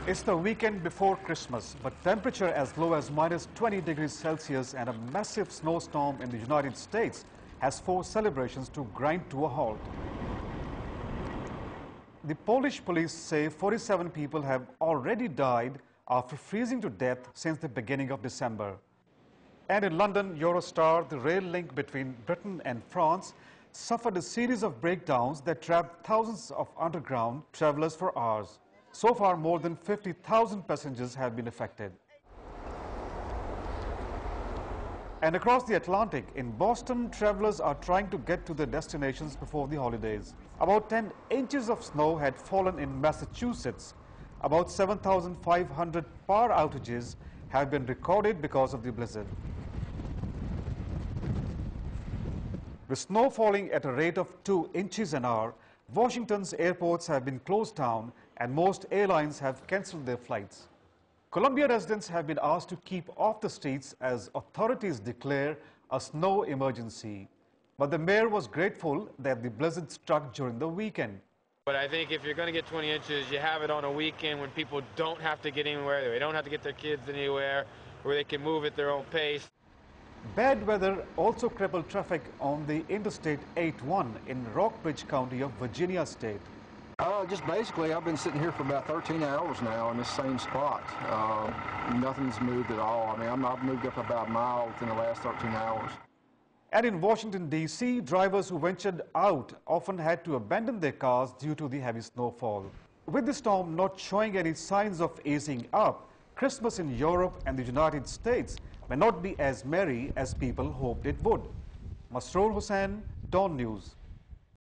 It's the weekend before Christmas, but temperature as low as -20 degrees Celsius and a massive snowstorm in the United States has forced celebrations to grind to a halt. The Polish police say 47 people have already died after freezing to death since the beginning of December. And in London, Eurostar, the rail link between Britain and France, suffered a series of breakdowns that trapped thousands of underground travelers for hours. So far, more than 50,000 passengers have been affected. And across the Atlantic, in Boston, travelers are trying to get to their destinations before the holidays. About 10 inches of snow had fallen in Massachusetts. About 7,500 power outages have been recorded because of the blizzard. With snow falling at a rate of 2 inches an hour, Washington's airports have been closed down and most airlines have cancelled their flights. Columbia residents have been asked to keep off the streets as authorities declare a snow emergency. But the mayor was grateful that the blizzard struck during the weekend. But I think if you're going to get 20 inches, you have it on a weekend when people don't have to get anywhere, they don't have to get their kids anywhere, where they can move at their own pace. Bad weather also crippled traffic on the Interstate 81 in Rockbridge County of Virginia State. Just basically, I've been sitting here for about 13 hours now in this same spot. Nothing's moved at all. I mean, I've moved up about a mile within the last 13 hours. And in Washington, D.C., drivers who ventured out often had to abandon their cars due to the heavy snowfall. With the storm not showing any signs of easing up, Christmas in Europe and the United States may not be as merry as people hoped it would. Masror Hussain, Dawn News.